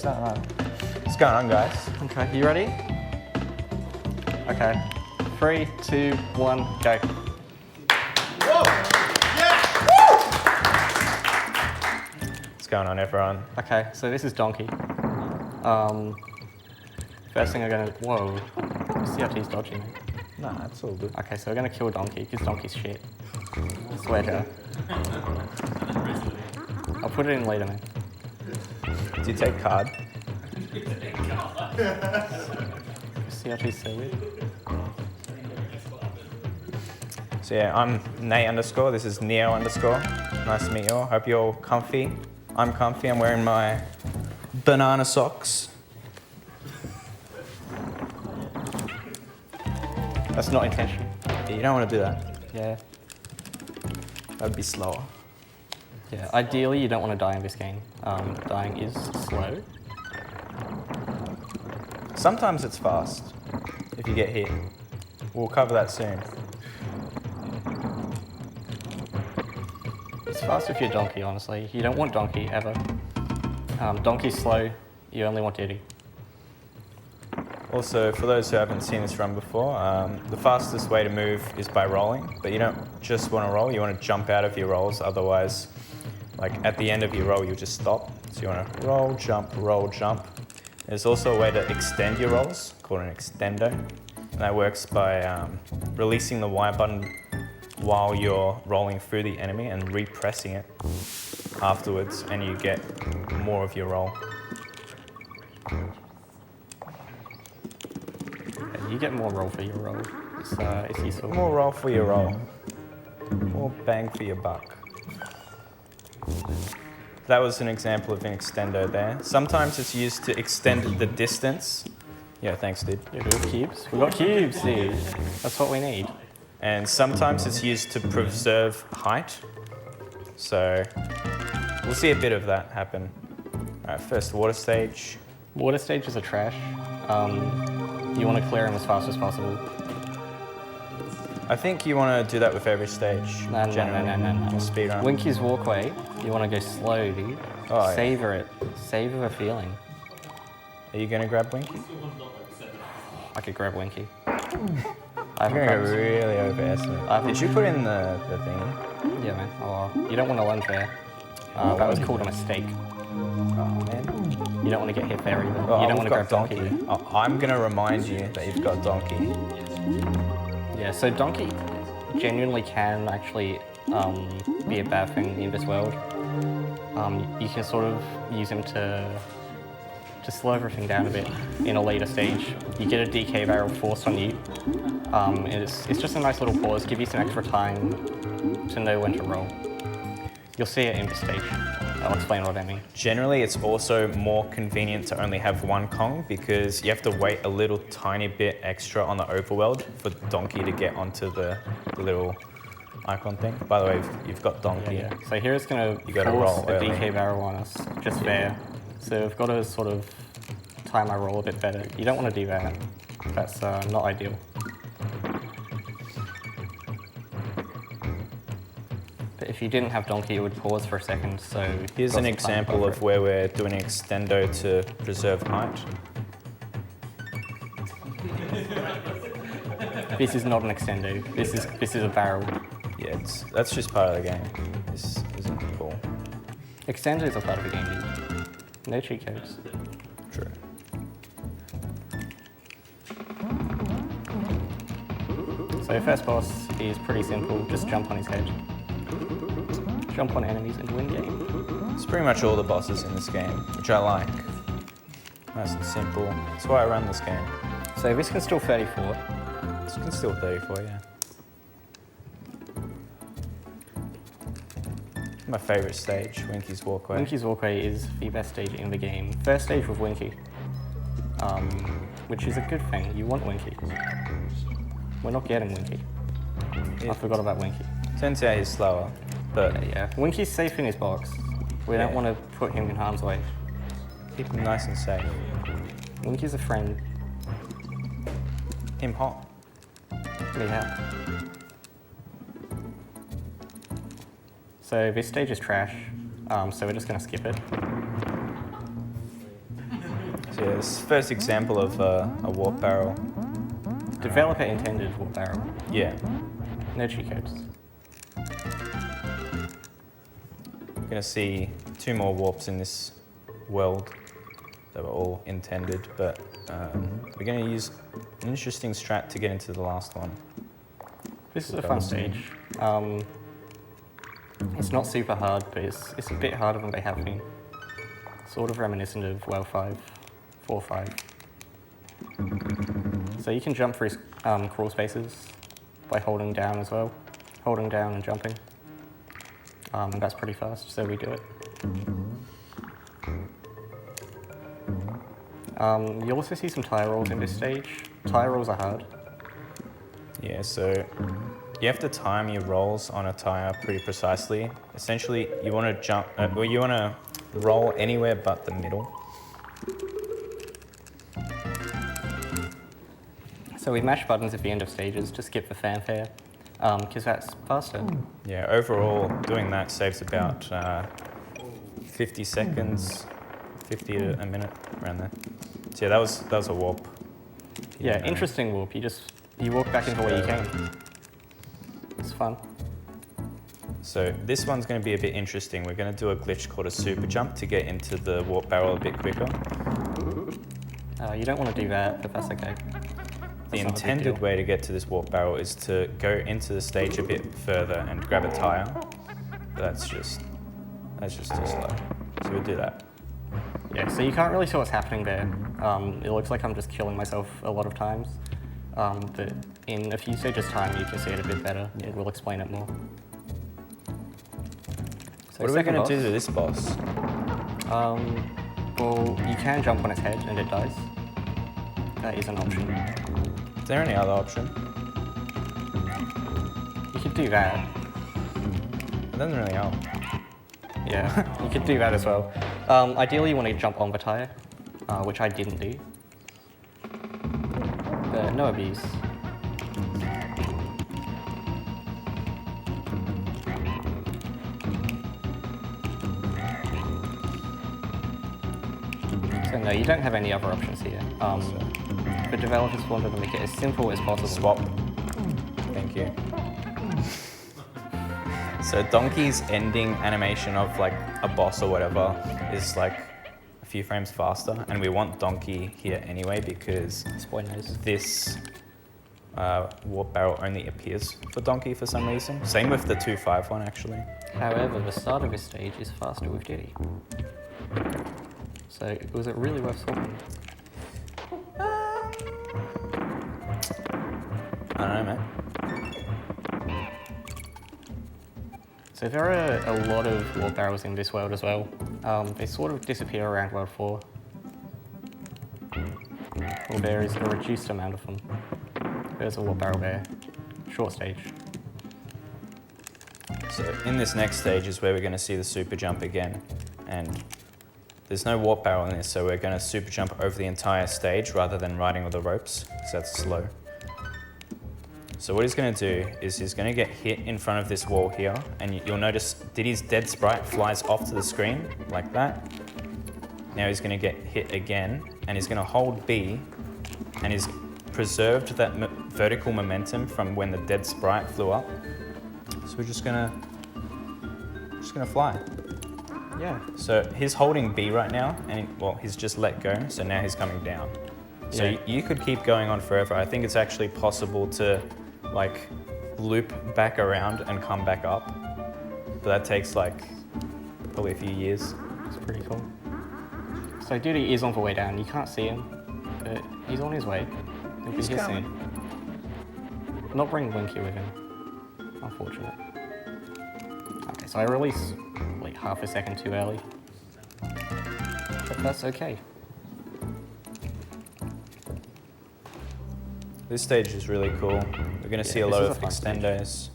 starting on. What's going on, guys? Okay, you ready? Okay. 3, 2, 1, go. Whoa! Yeah! What's going on, everyone? Okay, so this is Donkey. First thing we're gonna, whoa. CRT's dodging. Nah, it's all good. Okay, so we're gonna kill Donkey, because Donkey's shit. Swear. I'll put it in later, man. Do you take card? CRT's so weird. So yeah, I'm Nate _. This is Neo _. Nice to meet you all. Hope you're all comfy. I'm comfy. I'm wearing my banana socks. That's not intentional. Yeah, you don't want to do that. Yeah. That would be slower. Yeah, ideally you don't want to die in this game. Dying is slow. Sometimes it's fast if you get hit. We'll cover that soon. It's fast if you're Donkey, honestly. You don't want Donkey, ever. Donkey's slow, you only want Diddy. Also, for those who haven't seen this run before, the fastest way to move is by rolling, but you don't just want to roll, you want to jump out of your rolls, otherwise, like at the end of your roll, you'll just stop. So you want to roll, jump, roll, jump. There's also a way to extend your rolls, called an extendo, and that works by releasing the Y button while you're rolling through the enemy and repressing it afterwards, and you get more of your roll. You get more roll for your roll. It's useful. More roll for your roll. More bang for your buck. That was an example of an extendo there. Sometimes it's used to extend the distance. Yeah, thanks, dude. Yeah, we have cubes. We got cubes, dude. That's what we need. And sometimes it's used to preserve height. So we'll see a bit of that happen. All right, first water stage. Water stages are trash. You want to clear them as fast as possible. I think you want to do that with every stage. No. Speed run. Winky's walkway, you want to go slow, dude. Oh, Savor it. Savor the feeling. Are you going to grab Winky? I could grab Winky. I'm going to really overestimate. Did you put in the thing? Yeah, man. Oh, you don't want to lunge there. That was called a mistake. Oh, man. You don't want to get hit there either. Oh, you don't want to grab Donkey. Oh, I'm going to remind you that you've got Donkey. Yeah, so Donkey genuinely can actually be a bad thing in this world. You can sort of use him to slow everything down a bit in a later stage. You get a DK barrel forced on you. It's just a nice little pause, give you some extra time to know when to roll. You'll see it in this stage. I'll explain what I mean. Generally, it's also more convenient to only have one Kong because you have to wait a little tiny bit extra on the overworld for Donkey to get onto the little icon thing. By the way, you've got Donkey. Yeah. So here it's going to force roll a early. DK barrel on us, just fair. So I've got to sort of time my roll a bit better. You don't want to do that. That's not ideal. But if you didn't have Donkey, it would pause for a second, so... Here's an example of where we're doing an extendo to preserve height. This is not an extendo. This is a barrel. Yeah, that's just part of the game. This isn't cool. Extendos are part of the game, dude. No cheat codes. True. So first boss is pretty simple. Just jump on his head. Jump on enemies and win game. It's pretty much all the bosses in this game, which I like. Nice and simple. That's why I run this game. So this can still 34. This can still 34, yeah. My favourite stage, Winky's Walkway. Winky's Walkway is the best stage in the game. First stage with Winky, which is a good thing. You want Winky. We're not getting Winky. I forgot about Winky. Turns out he's slower, but Yeah. Winky's safe in his box. We don't want to put him in harm's way. keep him nice and safe. Winky's a friend. Him hot. Yeah. So this stage is trash, so we're just going to skip it. Yeah, this is first example of a warp barrel. Developer intended warp barrel. Yeah. No cheat codes. We're going to see 2 more warps in this world that were all intended, but we're going to use an interesting strat to get into the last one. This is a fun stage. It's not super hard, but it's a bit harder than they have been. Sort of reminiscent of Well 5, 4-5. So you can jump through crawl spaces by holding down as well. Holding down and jumping. That's pretty fast, so we do it. You'll also see some tire rolls in this stage. Tire rolls are hard. Yeah, so you have to time your rolls on a tire pretty precisely. Essentially, you want to jump, you want to roll anywhere but the middle. So we mash buttons at the end of stages to skip the fanfare, because that's faster. Yeah, overall, doing that saves about 50 seconds, 50 to a minute, around there. So yeah, that was a warp. Yeah, interesting warp. You walk back into where you came. It's fun. So this one's going to be a bit interesting. We're going to do a glitch called a super jump to get into the warp barrel a bit quicker. You don't want to do that, but that's okay. The intended way to get to this warp barrel is to go into the stage a bit further and grab a tire. That's just too slow. So we'll do that. Yeah, so you can't really see what's happening there. It looks like I'm just killing myself a lot of times. But in a few stages' time, you can see it a bit better, and we'll explain it more. So What are we going boss. to do to this boss? Well, you can jump on its head and it dies. That is an option. Is there any other option? You could do that. It doesn't really help. Yeah, you could do that as well. Ideally, you want to jump on the tire, which I didn't do. But no abuse. So no, you don't have any other options here. The developers wanted to make it as simple as possible. Swap. Thank you. So Donkey's ending animation of like a boss or whatever is like a few frames faster, and we want Donkey here anyway because Spoilers. this warp barrel only appears for Donkey for some reason. Same with the 2-5 one actually. However, the start of this stage is faster with Diddy. So was it really worth swapping? I don't know, mate. So there are a lot of warp barrels in this world as well. They sort of disappear around World 4. Well, there is a reduced amount of them. There's a warp barrel there. Short stage. So in this next stage is where we're going to see the super jump again, and there's no warp barrel in this, so we're going to super jump over the entire stage rather than riding on the ropes, because that's slow. So what he's going to do is he's going to get hit in front of this wall here, and you'll notice Diddy's dead sprite flies off to the screen, like that. Now he's going to get hit again, and he's going to hold B, and he's preserved that vertical momentum from when the dead sprite flew up. So we're just going to fly. Yeah. So he's holding B right now, and he's just let go, so now he's coming down. So Yeah. you could keep going on forever. I think it's actually possible to like loop back around and come back up. But that takes like probably a few years. It's pretty cool. So Diddy is on the way down. You can't see him, but he's on his way. He'll be He's here coming. soon. Not bring Winky with him. Unfortunate. Okay, so I released like half a second too early. But that's okay. This stage is really cool. We're going to see a this lot is a of fun stage. extenders.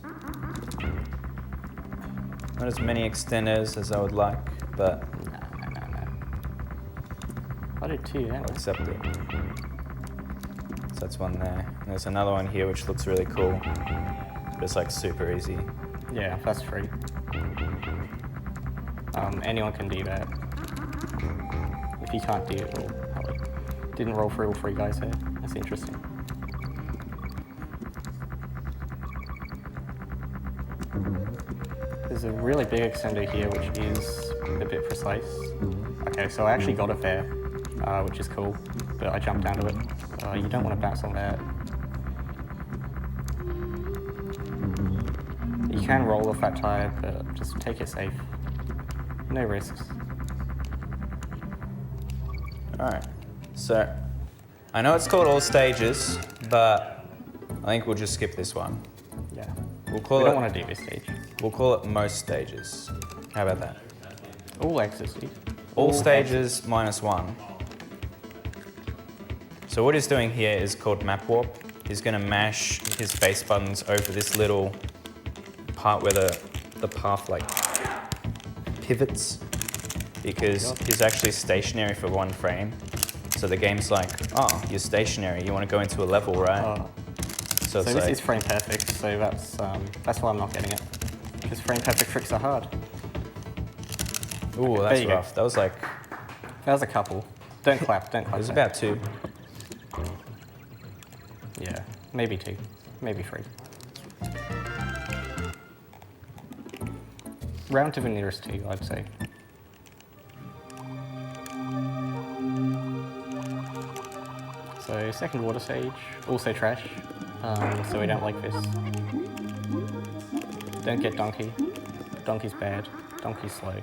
Not as many extenders as I would like, but No. I did too, yeah. I'll accept it. So that's one there. And there's another one here which looks really cool. But it's like super easy. Yeah, that's free. Anyone can do that. If you can't do it, well, help it. Didn't roll through all 3 guys here. That's interesting. There's a really big extender here, which is a bit precise. Okay, so I actually got it there, which is cool, but I jumped down to it. You don't want to bounce on that. You can roll off that tire, but just take it safe. No risks. Alright, so I know it's called all stages, but I think we'll just skip this one. Yeah. We'll call We it. don't want to do this stage. We'll call it most stages. How about that? All exits. All stages -1. So what he's doing here is called map warp. He's going to mash his base buttons over this little part where the path like pivots, because he's actually stationary for 1 frame. So the game's like, oh, you're stationary. You want to go into a level, right? So So it's this like, is frame perfect, so that's why I'm not getting it. Because frame perfect tricks are hard. ooh, There that's you go. rough. That was like, That was a couple. Don't clap, don't clap. it was there. about 2. Yeah, maybe 2, maybe 3. Round to the nearest 2, I'd say. So second water stage, also trash. So we don't like this. Don't get donkey. Donkey's bad. Donkey's slow.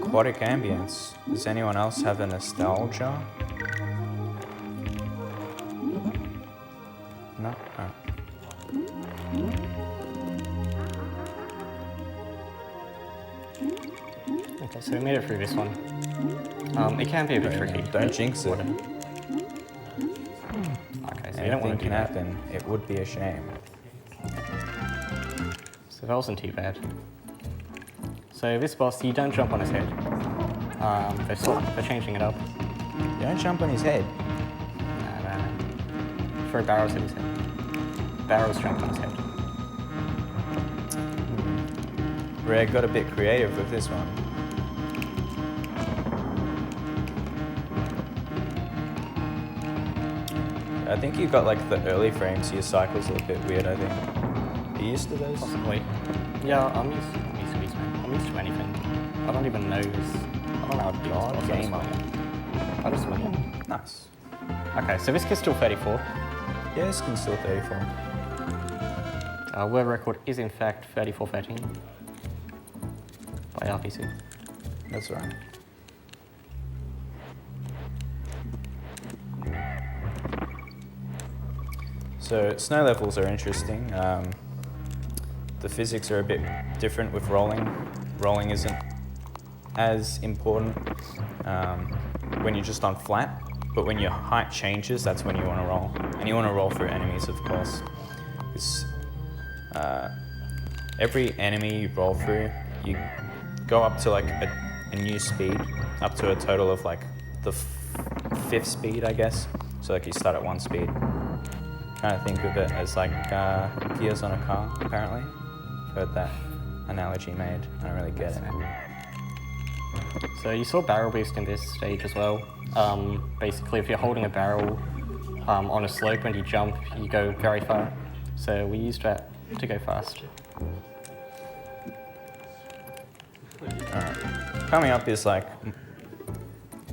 Aquatic ambience. Does anyone else have a nostalgia? No? Alright. Okay, so we made it through this one. It can be a bit tricky. Don't jinx it. Okay, so you don't want Anything to do can that. happen. It would be a shame. So that wasn't too bad. So this boss, you don't jump on his head. They're changing it up. You don't jump on his head. No. Throw barrels at his head. Barrels jump on his head. Rare got a bit creative with this one. I think you got like the early frames, your cycles are a bit weird, I think. Are you used to those? Possibly. Yeah, I'm used to these, man. I'm used to anything. I don't even know this. I don't know how to do God, this. gamer. I just swing it. Nice. Okay, so this kid's still 34. Yeah, this can still 34. World record is in fact 34:13 by RPC. That's right. So snow levels are interesting. The physics are a bit different with rolling. Rolling isn't as important when you're just on flat, but when your height changes, that's when you want to roll. And you want to roll through enemies, of course. Because every enemy you roll through, you go up to like a new speed, up to a total of like the 5th speed, I guess. So like you start at 1 speed. Kind of think of it as like gears on a car, apparently. Heard that analogy made. I don't really get it. So you saw barrel boost in this stage as well. Basically, if you're holding a barrel on a slope and you jump, you go very far. So we used that to go fast. Alright. Coming up is like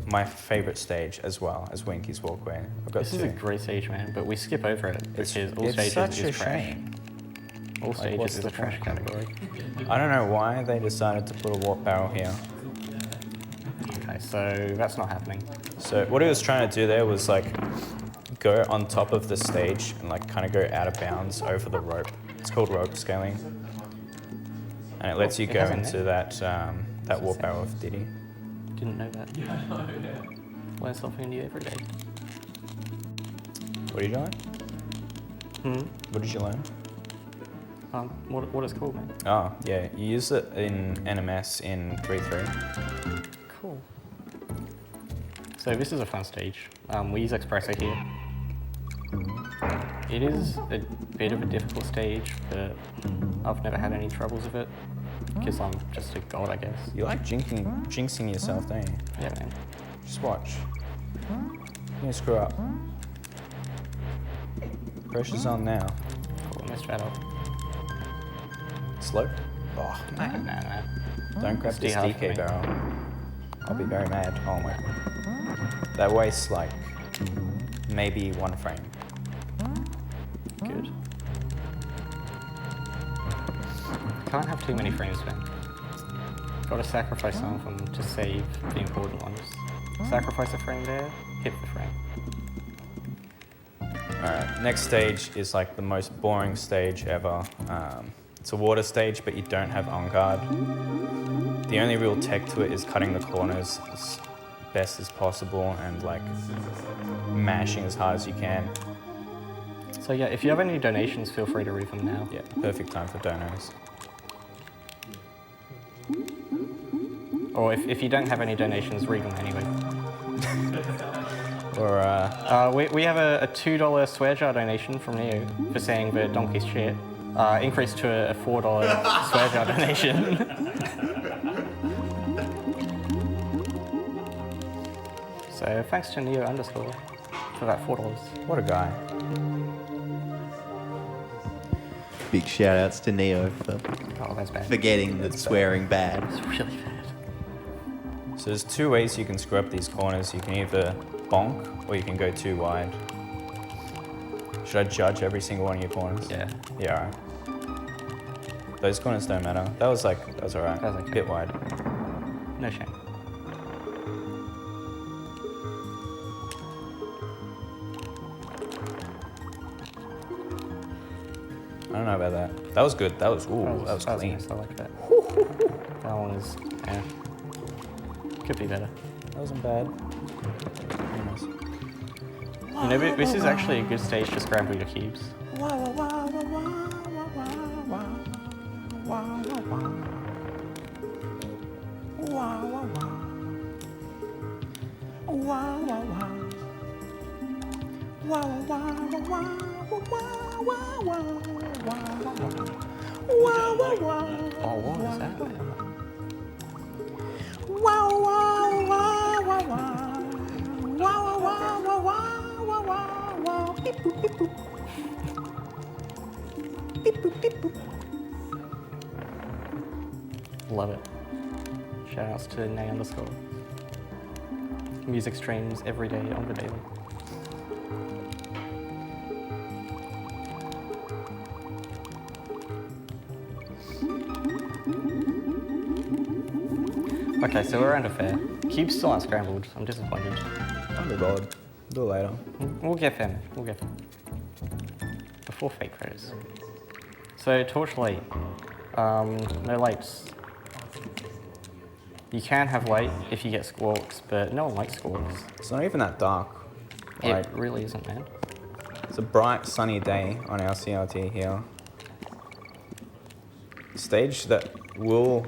my favorite stage as well as Winky's Walkway. I've got This 2. is a great stage, man, but we skip over it because all it's stages such is a trash. shame. All what's stages is the a trash point? category. I don't know why they decided to put a warp barrel here. Okay, so that's not happening. So what he was trying to do there was like go on top of the stage and like kind of go out of bounds over the rope. It's called rope scaling, and it lets you it go has a into that that warp barrel of Diddy. Didn't know that. Learn something new every day. What are you doing? Hmm. What did you learn? What is cool, man? Oh yeah, you use it in NMS in 3.3. Cool. So this is a fun stage. We use Espresso here. It is a bit of a difficult stage, but I've never had any troubles with it because I'm just a god, I guess. You like jinxing yourself, don't you? Yeah, man. Just watch. You're gonna screw up. Pressure's on now. Cool, let's try it out. Slow. Oh, Nah, man. nah. Don't grab It's this too hard for DK me. barrel. I'll be very mad. Oh my. That wastes like maybe 1 frame. Good. Can't have too many frames, man. Gotta sacrifice some of them to save the important ones. Sacrifice a frame there, hit the frame. Alright, next stage is like the most boring stage ever. It's a water stage, but you don't have on guard. The only real tech to it is cutting the corners as best as possible and like mashing as hard as you can. So yeah, if you have any donations, feel free to read them now. Yeah, perfect time for donos. Or if you don't have any donations, read them anyway. Or We have a $2 swear jar donation from Neo for saying that donkey's shit. Increased to a $4 swear jar donation. So thanks to Neo _ for that $4. what a guy. Big shout outs to Neo for Oh, that's bad. forgetting that swearing bad. It's really bad. So there's 2 ways you can screw up these corners. You can either bonk or you can go too wide. Should I judge every single one of your corners? Yeah. Yeah, alright. Those corners don't matter. That was alright. That was okay. Bit wide. No shame. I don't know about that. That was good. That was clean. Nice. I like that. That one is, yeah. Could be better. That wasn't bad. Very nice. You know, but this is actually a good stage to scramble your cubes. Oh, what was that? Love it. Shout outs to Nay _. Music streams every day on the daily. Okay, so we're under fair. Cubes still aren't scrambled. I'm disappointed. Underboard. Do it later. We'll get there, man. We'll get there. Before fake credits. So, Torchlight. No lights. You can have light if you get squawks, but no one likes squawks. It's not even that dark. Like, It really isn't, man. it's a bright, sunny day on our CRT here. Stage that will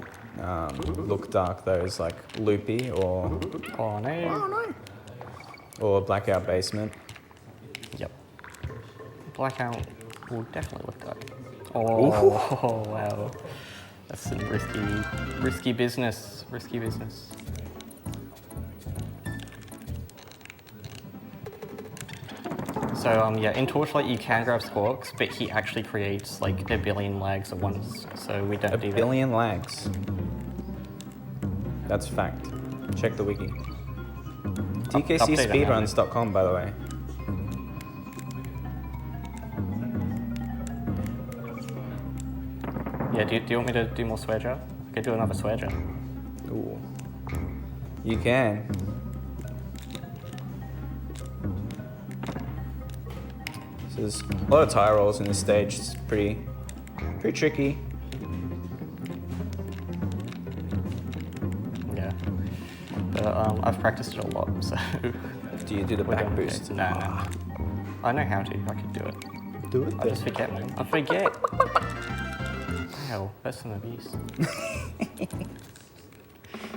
look dark though is like Loopy or Oh no. Blackout Basement. Yep. Blackout will definitely look dark. Oh, wow. That's some risky business. Risky business. So yeah, in Torchlight you can grab squawks, but he actually creates like a billion lags at once, so we don't A do billion lags. That's fact. Check the wiki. TKCSpeedruns.com, by the way. that. Yeah, do you want me to do more swear jar? I could do another swear jar. Ooh. You can. So there's a lot of tire rolls in this stage. It's pretty tricky. Yeah. But I've practiced it a lot, so. Do you do the we're back doing boost? okay. No. I know how to. I can do it. Do it. I just forget, man. I forget. Wow, that's some abuse.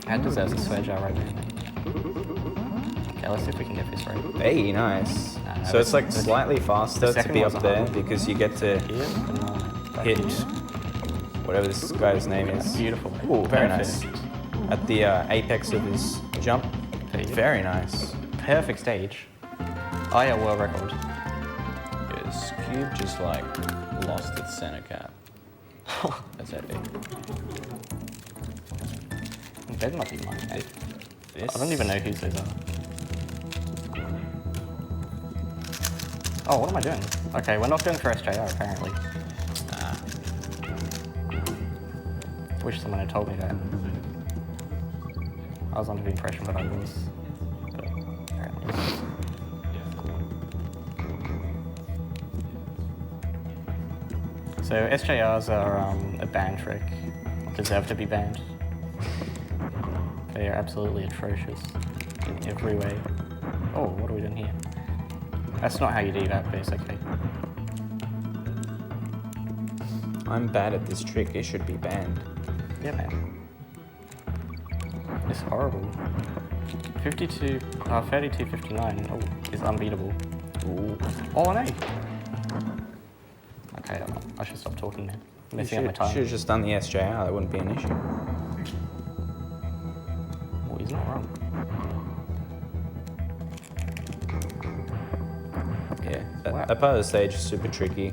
That deserves a swear jar right there. Okay, Okay, let's see if we can get this right. Hey, nice. No, So it's like the- slightly faster to second be up one's there harder. because you get to Here? No, back hit here. whatever this guy's name is. Beautiful. Ooh, very nice. Perfect. At the apex of his jump. There you go. Very nice. Perfect stage. Oh yeah, world record. This cube just like lost its center cap. That's epic. It better not be mine, mate. This I don't even know whose those are. Oh, what am I doing? Okay, we're not going for SJR apparently. Wish someone had told me that. I was under the impression that I was. But apparently. So SJRs are a ban trick. Deserve to be banned. They are absolutely atrocious in every way. Oh, what are we doing here? That's not how you do that, but it's okay. I'm bad at this trick. It should be banned. Yeah, man. It's horrible. 32.59 is unbeatable. Ooh. Oh, no! Okay, I should stop talking now. You Messing up my should time. have just done the SJR. That wouldn't be an issue. Well, he's not wrong. Yeah. Wow. That part of the stage is super tricky.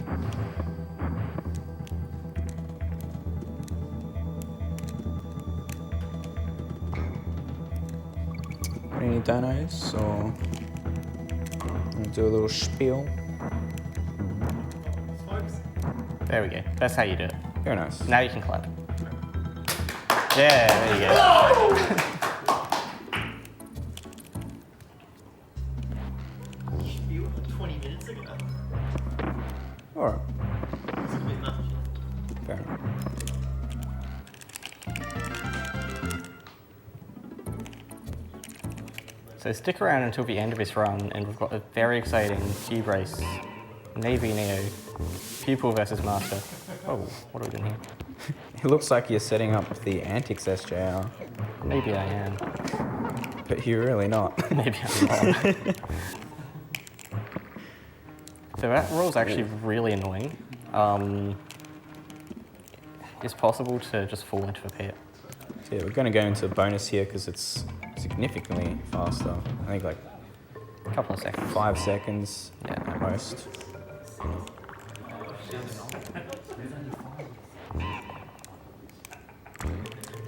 Any donos or do a little spiel? There we go. That's how you do it. Very nice. Now you can clap. Yeah, there you go. You were 20 minutes ago. All right. This is a bit much. Fair enough. So stick around until the end of this run, and we've got a very exciting cube race. Navy Neo, pupil versus master. Oh, what are we doing here? It looks like you're setting up the Antics SJR, Maybe I am. but you're really not. Maybe I'm not. So that roll's actually really annoying. It's possible to just fall into a pit. So yeah, we're going to go into a bonus here because it's significantly faster. I think like A couple of seconds. 5 seconds Yeah. at most.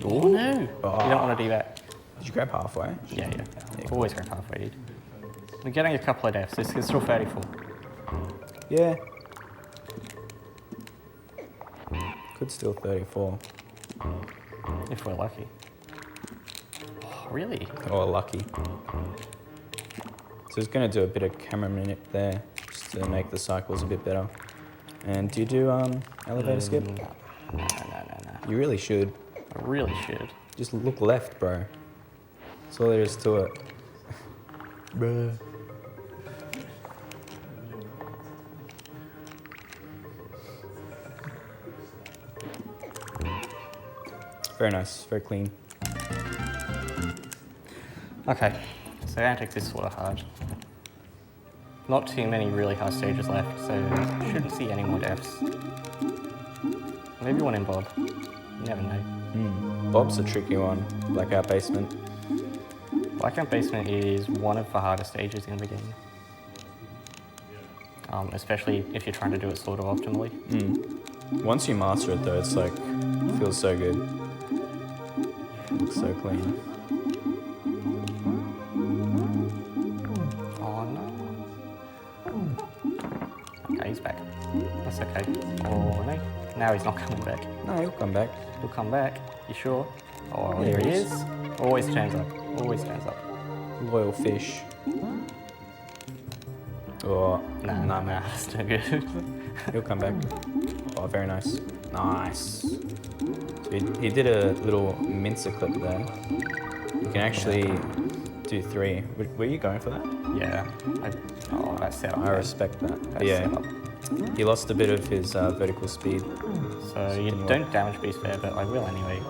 Oh no! Oh. You don't want to do that. Did you grab halfway? Yeah. Always go halfway, dude. We're getting a couple of deaths. This is still 34. Yeah. Could still 34. If we're lucky. Oh, really? Or lucky. So it's going to do a bit of camera minute there just to make the cycles a bit better. And do you do elevator skip? No. You really should. I really should. Just look left, bro. That's all there is to it. Bruh. Very nice, very clean. Okay, so Antics is sort of hard. Not too many really hard stages left, so shouldn't see any more deaths. Maybe one in Bob. You never know. Bob's a tricky one, Blackout Basement. Blackout Basement is one of the hardest stages in the game. Especially if you're trying to do it sort of optimally. Once you master it though, it's like, feels so good. Looks so clean. Oh no. Okay, he's back. That's okay. Oh no. Now he's not coming back. No, he'll come back. He'll come back. You sure? Oh, Yeah, here he he is. Always turns up. Always turns up. Loyal fish. Oh, Nah, that's no good. he'll come back. Oh, very nice. Nice. So he did a little mincer clip there. You can actually do 3. Were you going for that? Yeah. Oh, that's set up. I respect that. That's Yeah, set up. he lost a bit of his vertical speed. So you Didn't don't damage boost there, but I will anyway.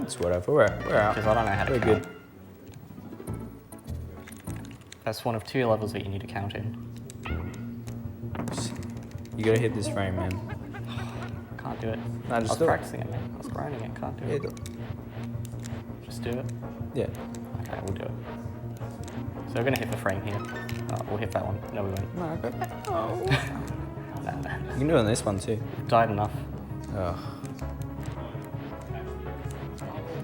It's whatever. We're out. Because I don't know how to We're count. good. That's one of 2 levels that you need to count in. You gotta hit this frame, man. Can't do it. Nah, I just was do it. practicing it, man. I was grinding it. Can't do it. Just do it. Yeah. Okay, we'll do it. So we're gonna hit the frame here. Oh, we'll hit that one. No, we won't. No, okay. Oh. Nah, nah. You can do it on this one too. Died enough. Oh.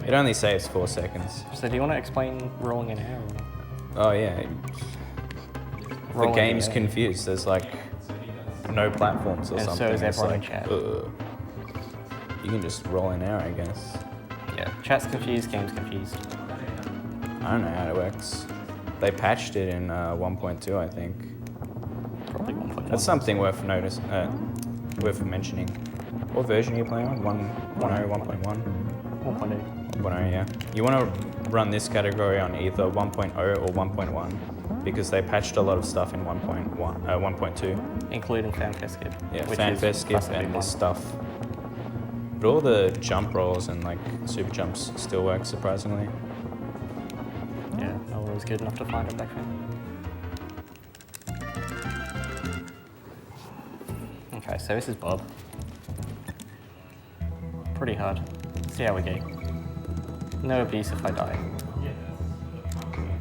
It only saves 4 seconds. So do you want to explain rolling in air? Or? Oh yeah. The Rolling game's in air. confused. There's like no platforms or And so something. is It's everyone in like, chat. You can just roll in air, I guess. Yeah, chat's confused, game's confused. I don't know how it works. They patched it in 1.2, I think. Probably 1.1. That's something worth worth mentioning. What version are you playing on? 1.0, 1.1? 1.8. 1.0, yeah. You want to run this category on either 1.0 or 1.1 because they patched a lot of stuff in 1.2. Including FanFest skip. Yeah, which FanFest is skip plus a big and one. this stuff. But all the jump rolls and like super jumps still work surprisingly. Yeah, no one was good enough to find it back then. Okay, so this is Bob. Pretty hard. See how we go. No abuse if I die.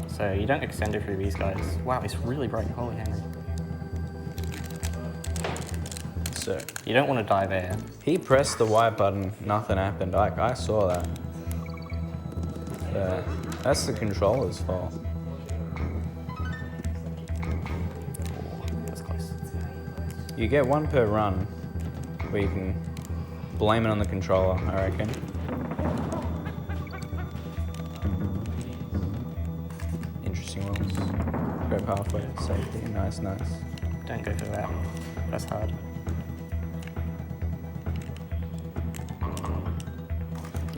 So you don't extend it through these guys. Wow, it's really bright. Holy Henry. So You don't want to die there. he pressed the Y button, nothing happened. I saw that. That's the controller's fault. That's close. You get 1 per run, where you can blame it on the controller, I reckon. Interesting rolls. Go halfway, safety, nice, nice. Don't go for that. That's hard.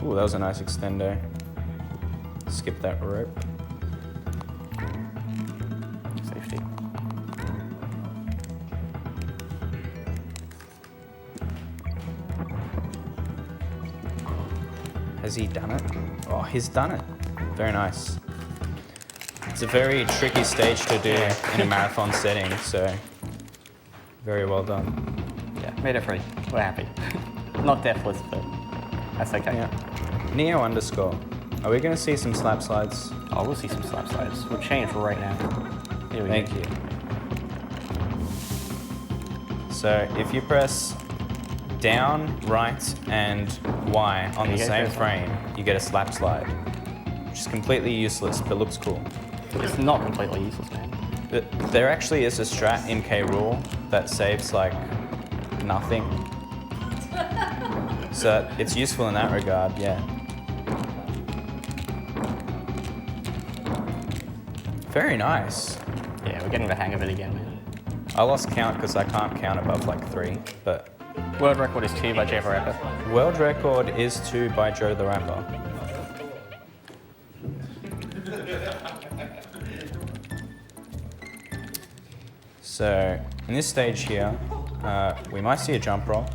Ooh, that was a nice extendo. Skip that rope. Safety. Has he done it? Oh, he's done it. Very nice. It's a very tricky stage to do in a marathon setting, so very well done. Yeah, made it free. We're happy. Not deathless, but that's okay. Yeah. Neo underscore. Are we going to see some slap slides? Oh, we'll see some slap slides. We'll change right now. Here we Thank go. you. So if you press down, right, and Y on There the you go, same first frame, you get a slap slide, which is completely useless, but looks cool. It's not completely useless, man. There actually is a strat in K Rule that saves like nothing. So it's useful in that regard, yeah. Very nice. Yeah, we're getting the hang of it again, man. I lost count because I can't count above like 3, but World record is 2 by Jeff Rapper. world record is 2 by Joe the Rapper. So in this stage here, we might see a jump roll,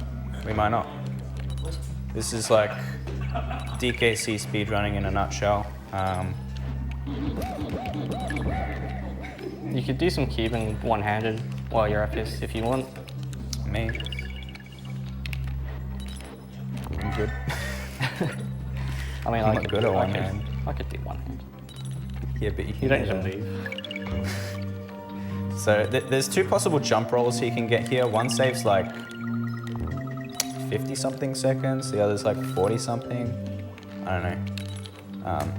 we might not. This is like DKC speedrunning in a nutshell. You could do some cubing one-handed while you're at this if you want. Me, I'm good. I mean, I'm I not could good do at I one could- hand. I could do one hand. Yeah, but You don't need to need move. So there's 2 possible jump rolls he can get here. One saves like 50 something seconds, the other's like 40 something. I don't know.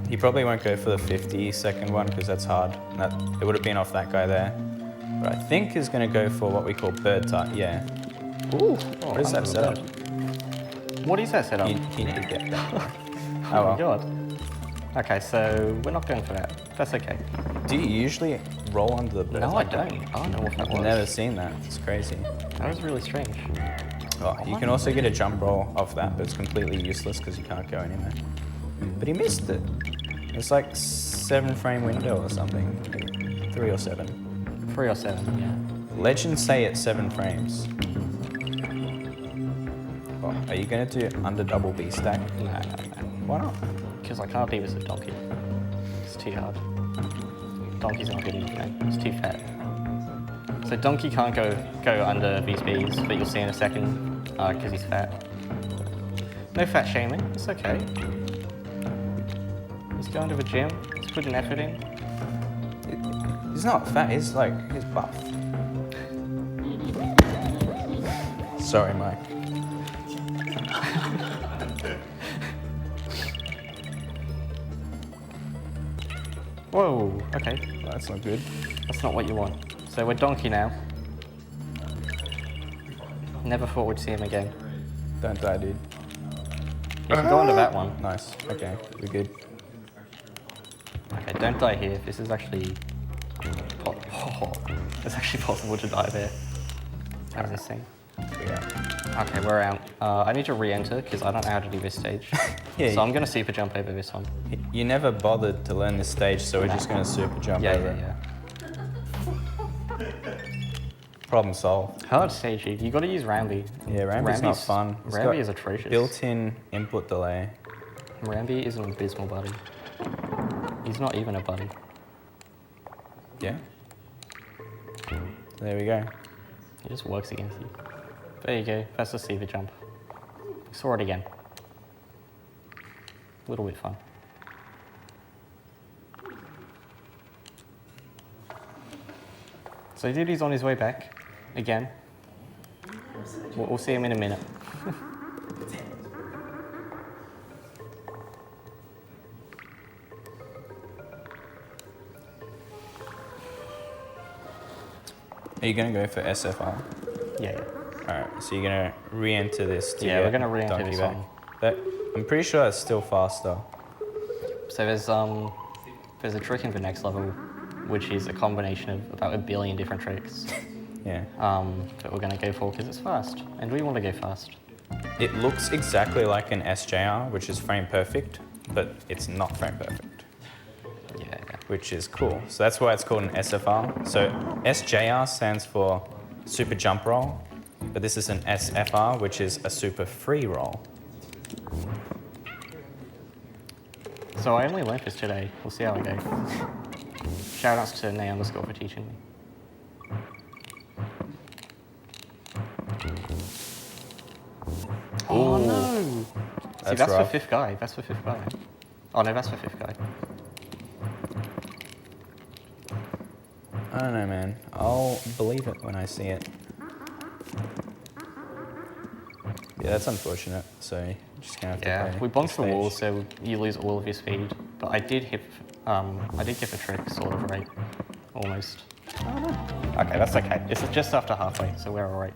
He probably won't go for the 50-second one because that's hard. It would have been off that guy there. But I think he's going to go for what we call bird touch. Yeah. Ooh. What is that setup? What is that setup? He did get that. Oh Oh my well. god. Okay, so we're not going for that. That's okay. Do you usually roll under the bird? No, I don't. I don't know what that I've was. never seen that. It's crazy. That was really strange. Oh, you can also get a jump roll off that, but it's completely useless because you can't go anywhere. But he missed it. It's like 7-frame window or something. 3 or 7. 3 or 7, yeah. Legends say it's 7 frames. Oh, are you going to do under double B stack? No. Why not? Because I can't do this with Donkey. It's too hard. Donkey's not good enough, man. He's too fat. So Donkey can't go under these bees, but you'll see in a second, because he's fat. No fat shaming, it's okay. He's going to the gym, he's putting effort in. He's not fat, he's buff. Sorry, Mike. Whoa, okay. Well, that's not good. That's not what you want. So we're Donkey now. Never thought we'd see him again. Don't die, dude. You can go under that one. Nice. Okay, we're good. Okay, don't die here. This is actually... it's actually possible to die there. That's insane. Yeah. Okay, we're out. I need to re-enter because I don't know how to do this stage. Yeah, so I'm going to super jump over this one. You never bothered to learn this stage, so we're just going to super jump over it. Yeah. Problem solved. Hard stage, dude. You got to use Rambi. Yeah, Rambi's not fun. It's Rambi got is atrocious. Built-in input delay. Rambi is an abysmal buddy. He's not even a buddy. Yeah. There we go. He just works against you. There you go. That's the super jump. Saw it again. A little bit fun. So Diddy's on his way back. Again. We'll see him in a minute. Are you going to go for SFR? Yeah. Alright, so you're going to re-enter this to Yeah, get we're gonna re-enter Donkey this back. one. But I'm pretty sure it's still faster. So there's a trick in the next level, which is a combination of about 1 billion different tricks. Yeah. That we're gonna go for because it's fast, and we want to go fast. It looks exactly like an SJR, which is frame perfect, but it's not frame perfect, Yeah. which is cool. So that's why it's called an SFR. So SJR stands for super jump roll, but this is an SFR, which is a super free roll. So I only learnt this today. We'll see how I go. Shoutouts to Nay _ for teaching me. Oh no! See, that's rough. for 5th guy. That's for 5th guy. Oh no, that's for 5th guy. I don't know, man. I'll believe it when I see it. Yeah, that's unfortunate. So you're just gonna have to Yeah, play we bumped the stage. wall, so you lose all of your speed. But I did get the trick sort of right, almost. Okay, that's okay. This is just after halfway, so we're all right.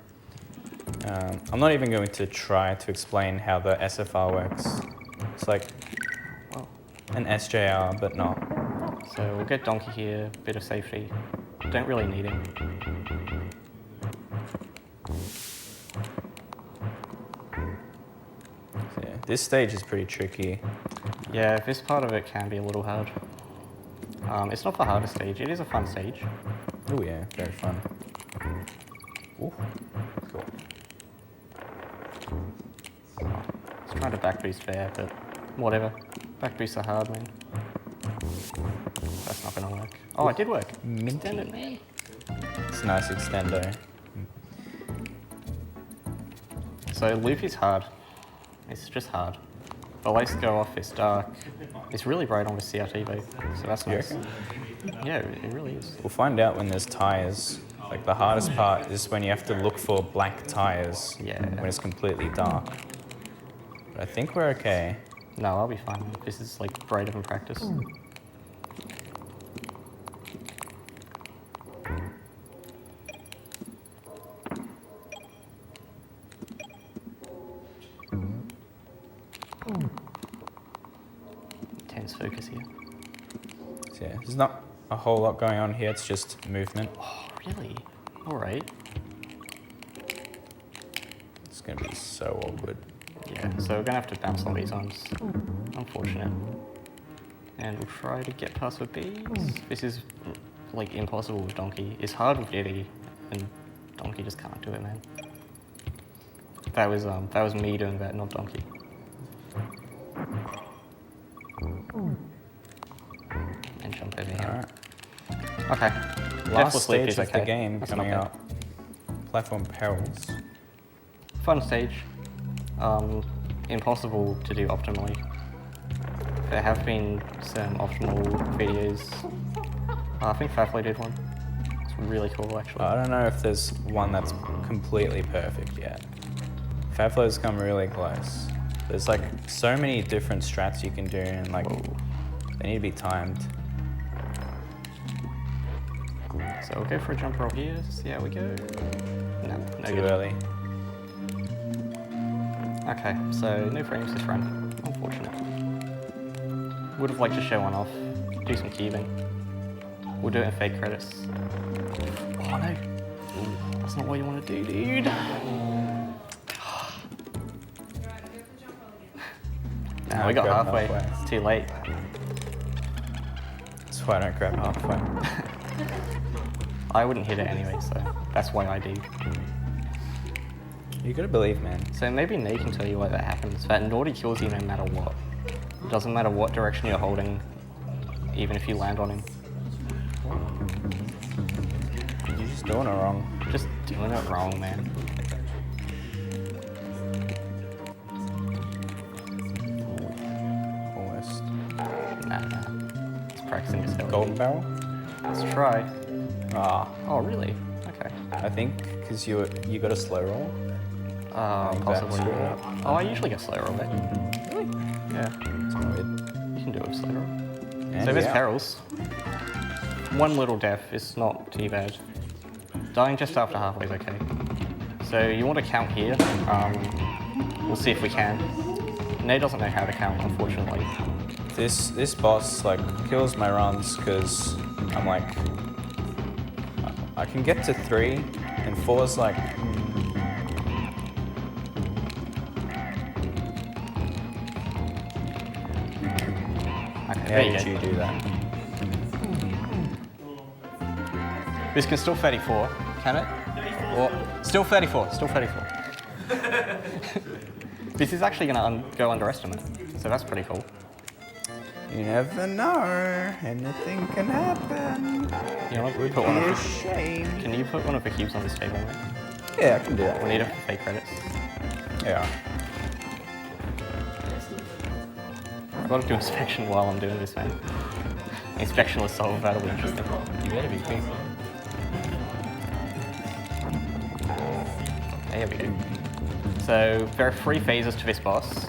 I'm not even going to try to explain how the SFR works. It's like Well, an SJR, but not. so we'll get Donkey here, bit of safety. Don't really need him. So yeah, this stage is pretty tricky. Yeah, this part of it can be a little hard. It's not the hardest stage. It is a fun stage. Oh yeah, very fun. Ooh, cool. Let's try to back boost there, but whatever. Back boosts are hard, man. That's not gonna work. Oh, it did work. Extend it, man. It's a nice extendo. So loop is hard. It's just hard. The lights go off, it's dark. It's really bright on the CRT though, so that's You nice. reckon? Yeah, it really is. We'll find out when there's tires. Like the hardest part is when you have to look for blank tires Yeah. when it's completely dark. But I think we're okay. No, I'll be fine. This is like brighter than practice. Intense focus here. So yeah, there's not a whole lot going on here. It's just movement. Oh, really? All right. It's gonna be so awkward. Yeah, so we're gonna have to bounce all these arms. Unfortunate. And we'll try to get past the bees. This is like impossible with Donkey. It's hard with Diddy, and Donkey just can't do it, man. That was me doing that, not Donkey. And jump over here. Alright. Okay. Last Deathless Leap stage is of okay. the game That's coming not up. Platform Perils. bad. Fun stage. Impossible to do optimally. There have been some optimal videos. I think Fafley did one. It's really cool, actually. I don't know if there's one that's completely perfect yet. Favlow's come really close. There's like so many different strats you can do, and like they need to be timed. So we'll go for a jump roll here, see how we go. No, no Too good. early. Okay, so no frames this run, unfortunately. Would have liked to show one off, do some cubing. We'll do it in fake credits. Oh no, that's not what you want to do, dude. Nah, we got Grab halfway. halfway. It's too late. That's why I don't grab halfway. I wouldn't hit it anyway, so that's why I do. You gotta believe, man. So maybe Nate can tell you why that happens. That Naughty kills you no matter what. It doesn't matter what direction you're holding, even if you land on him. You're just doing it wrong. Just doing it wrong, man. Almost. Nah. It's practicing yourself. Golden barrel? Let's try. Ah, Oh, really? Okay. I think because you got a slow roll. think Possibly. that's good. Oh, I usually get slow roll there. Really? Yeah. It's weird. You can do it with slow roll. And So there's yeah. perils. One little death is not too bad. Dying just after halfway is okay. So you want to count here. We'll see if we can. Nate doesn't know how to count, unfortunately. This boss like kills my runs because I'm like I can get to 3 and 4 is like Okay, how there you did go. you do that? This can still 34, can it? Or still 34, still 34. This is actually going to go underestimate, so that's pretty cool. You never know. Anything can happen. You know what? Would Put one be a of shame. Can you put one of the cubes on this table, mate? Yeah, I can do that. We need it for fake credits. Yeah. I've got to do inspection while I'm doing this, mate. Inspection was solved, that'll be interesting. You better be quick. There we go. So there are 3 phases to this boss.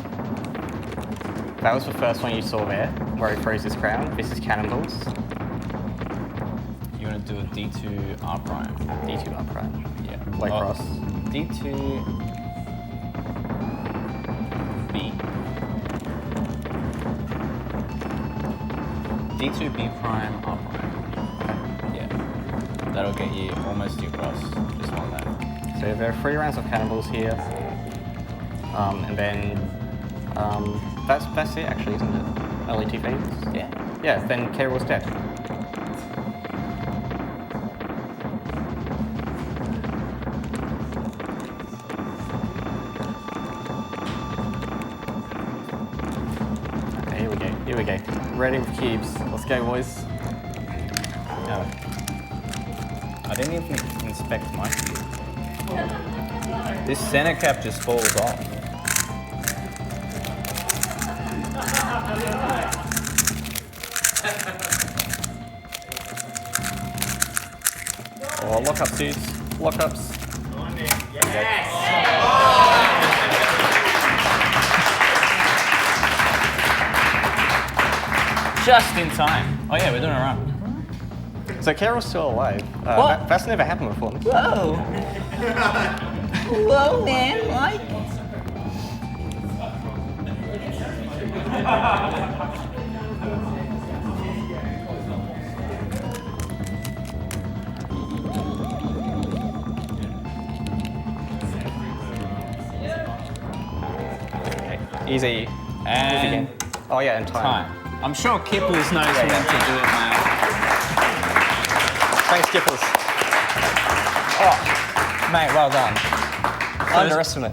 That was the first one you saw there, where he throws his crown. This is cannonballs. You want to do a D2 R prime. D2 up prime. Yeah. Like cross. D2 B. D2 B prime R prime. Yeah. That'll get you almost to your cross. Just one that. So there are 3 rounds of cannonballs here. And then that's it actually, isn't it? Only 2 phases? Yeah. Yeah, then Carol's dead. Okay, here we go. Ready with cubes. Let's go, boys. No. I didn't even inspect my cube. This center cap just falls off. Oh, lock up, dudes. Lock ups. Just in time. Oh yeah, we're doing a run. So Carol's still alive. What? That's never happened before. Whoa. Whoa, man. Like. Easy. And Oh yeah, and time. time. I'm sure Kipples knows when to do it now. Thanks, Skippers. Oh, mate, well done. Underestimate.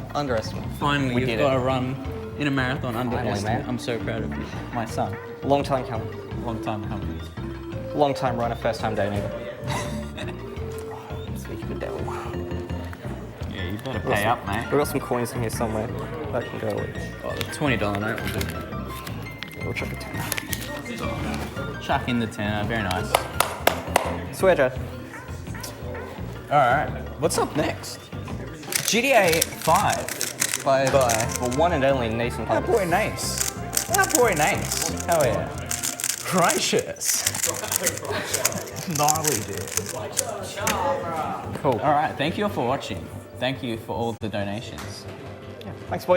Finally, We you've did got it. a run in a marathon under Finally, estimate. man. I'm so proud of you. My son. Long time coming. Long time coming. Long time runner, first time donator. Speak of the devil. Yeah, you better pay up, mate. We've got some coins in here somewhere that can go with. Oh, the $20 note will do. We'll chuck a 10. Chuck in the tenner, very nice. Swear, Joe. All right. What's up next? GTA 5 by For one and only Nathan our Pumpkin. boy Nace. Our boy Nace. Hell yeah. Gracious. Gnarly, dude. Cool. All right, thank you all for watching. Thank you for all the donations. Thanks, boys.